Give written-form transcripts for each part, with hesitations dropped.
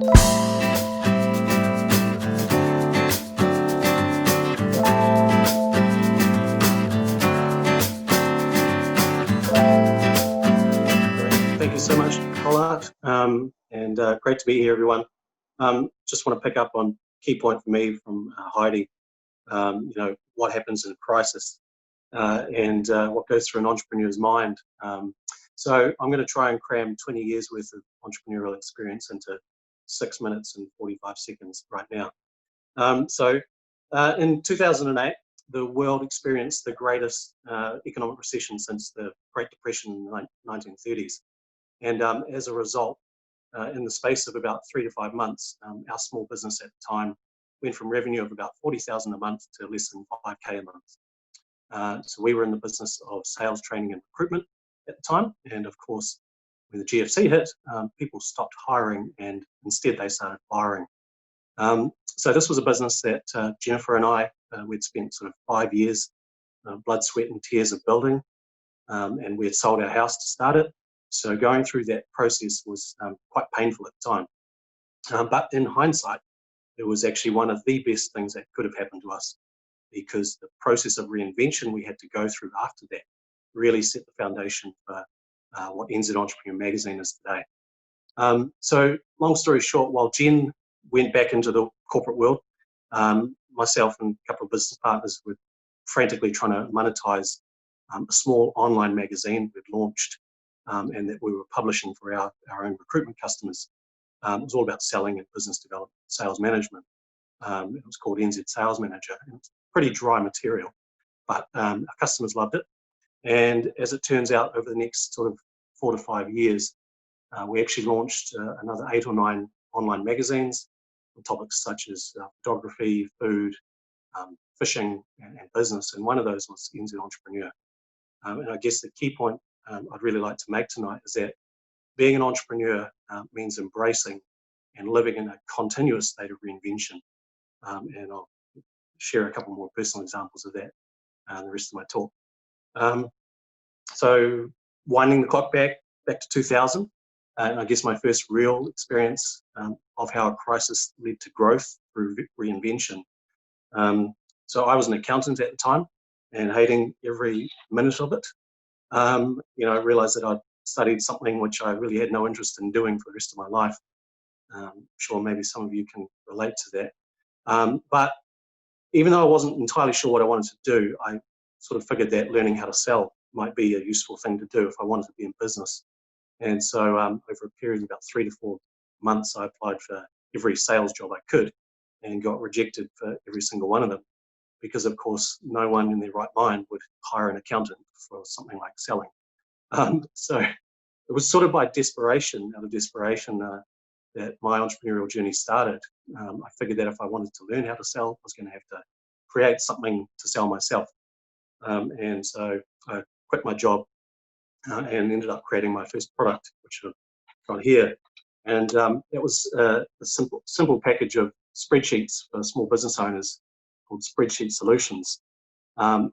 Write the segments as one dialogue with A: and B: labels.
A: Thank you so much, Collart, and great to be here, everyone. Just want to pick up on key point for me from Heidi. What happens in a crisis and what goes through an entrepreneur's mind. So I'm going to try and cram 20 years worth of entrepreneurial experience into 6 minutes and 45 seconds right now. In 2008, the world experienced the greatest economic recession since the Great Depression in the 1930s. And as a result, in the space of about 3 to 5 months, our small business at the time went from revenue of about 40,000 a month to less than 5K a month. So we were in the business of sales, training and recruitment at the time. And of course, when the GFC hit, people stopped hiring and instead they started firing. So this was a business that Jennifer and I, we'd spent sort of 5 years, blood, sweat and tears of building, and we had sold our house to start it. So going through that process was quite painful at the time. But in hindsight, it was actually one of the best things that could have happened to us, because the process of reinvention we had to go through after that really set the foundation for what NZ Entrepreneur magazine is today. So long story short, while Jen went back into the corporate world, myself and a couple of business partners were frantically trying to monetize a small online magazine we'd launched and that we were publishing for our own recruitment customers. It was all about selling and business development, sales management. It was called NZ Sales Manager. And it's pretty dry material, but our customers loved it. And as it turns out, over the next sort of 4 to 5 years, we actually launched another 8 or 9 online magazines on topics such as photography, food, fishing, and business. And one of those was NZ Entrepreneur. And I guess the key point I'd really like to make tonight is that being an entrepreneur means embracing and living in a continuous state of reinvention. And I'll share a couple more personal examples of that in the rest of my talk. So winding the clock back to 2000, and I guess my first real experience of how a crisis led to growth through reinvention. So I was an accountant at the time and hating every minute of it. I realized that I'd studied something which I really had no interest in doing for the rest of my life. I'm sure maybe some of you can relate to that. But even though I wasn't entirely sure what I wanted to do, I sort of figured that learning how to sell might be a useful thing to do if I wanted to be in business. And so over a period of about 3 to 4 months, I applied for every sales job I could and got rejected for every single one of them, because of course no one in their right mind would hire an accountant for something like selling. So it was sort of by desperation, out of desperation, that my entrepreneurial journey started. I figured that if I wanted to learn how to sell, I was going to have to create something to sell myself. And so I quit my job and ended up creating my first product, which I've got here. And it was a simple package of spreadsheets for small business owners called Spreadsheet Solutions,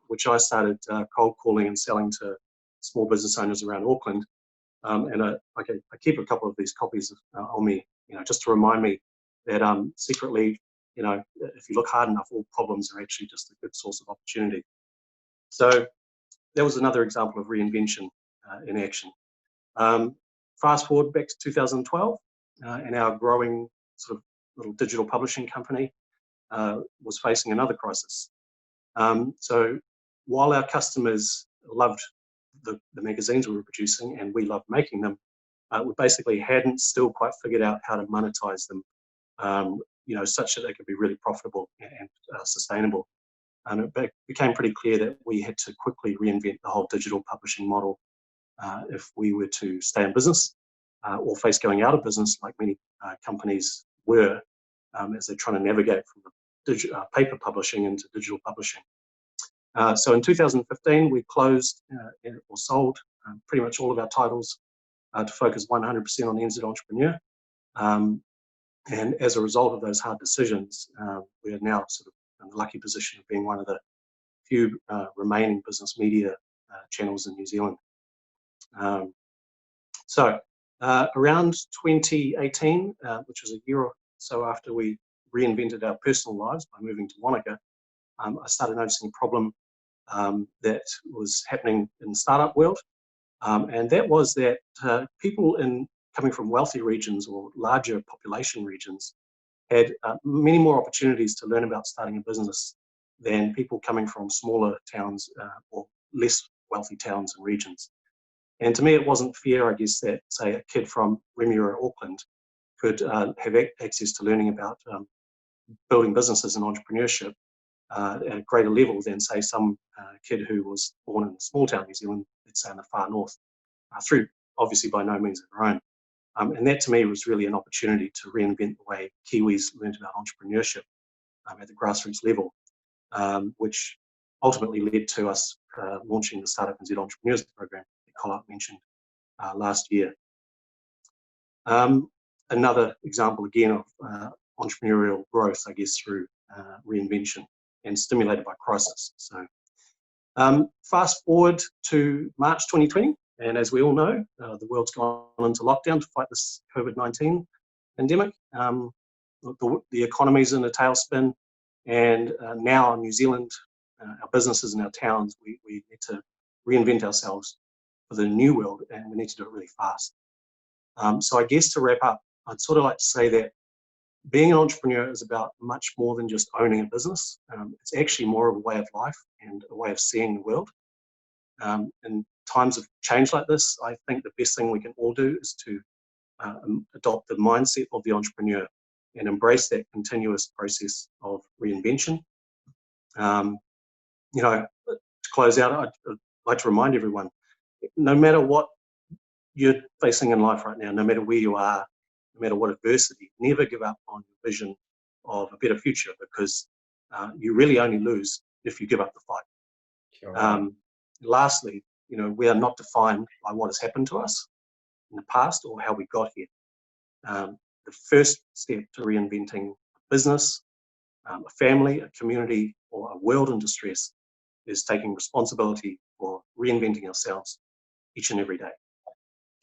A: which I started cold calling and selling to small business owners around Auckland. And I keep a couple of these copies on me, just to remind me that secretly, if you look hard enough, all problems are actually just a good source of opportunity. So that was another example of reinvention in action. Fast forward back to 2012, and our growing sort of little digital publishing company was facing another crisis. So while our customers loved the magazines we were producing and we loved making them, we basically hadn't still quite figured out how to monetize them, such that they could be really profitable and sustainable. And it became pretty clear that we had to quickly reinvent the whole digital publishing model if we were to stay in business or face going out of business, like many companies were, as they're trying to navigate from the paper publishing into digital publishing. So in 2015, we closed or sold pretty much all of our titles to focus 100% on NZ Entrepreneur. And as a result of those hard decisions, we are now sort of in the lucky position of being one of the few remaining business media channels in New Zealand. So Around 2018, which was a year or so after we reinvented our personal lives by moving to Wanaka, I started noticing a problem that was happening in the startup world. And that was that people coming from wealthy regions or larger population regions had many more opportunities to learn about starting a business than people coming from smaller towns or less wealthy towns and regions. And to me, it wasn't fair, I guess, that, say, a kid from Remuera, Auckland could have access to learning about building businesses and entrepreneurship at a greater level than, say, some kid who was born in a small town New Zealand, let's say in the far north, through obviously by no means of their own. And that to me was really an opportunity to reinvent the way Kiwis learned about entrepreneurship at the grassroots level, which ultimately led to us launching the Startup NZ Entrepreneurs Program that Colin mentioned last year. Another example again of entrepreneurial growth, I guess, through reinvention and stimulated by crisis. So fast forward to March 2020, and as we all know, the world's gone into lockdown to fight this COVID-19 pandemic. The economy's in a tailspin, and now in New Zealand, our businesses and our towns, we need to reinvent ourselves for the new world, and we need to do it really fast. So I guess to wrap up, I'd sort of like to say that being an entrepreneur is about much more than just owning a business. It's actually more of a way of life and a way of seeing the world. In times of change like this, I think the best thing we can all do is to adopt the mindset of the entrepreneur and embrace that continuous process of reinvention. You know, to close out, I'd like to remind everyone, no matter what you're facing in life right now, no matter where you are, no matter what adversity, never give up on your vision of a better future, because you really only lose if you give up the fight. Sure. Lastly, you know, we are not defined by what has happened to us in the past or how we got here. The first step to reinventing a business, a family, a community, or a world in distress is taking responsibility for reinventing ourselves each and every day.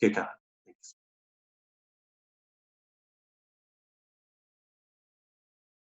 A: Kia kaha.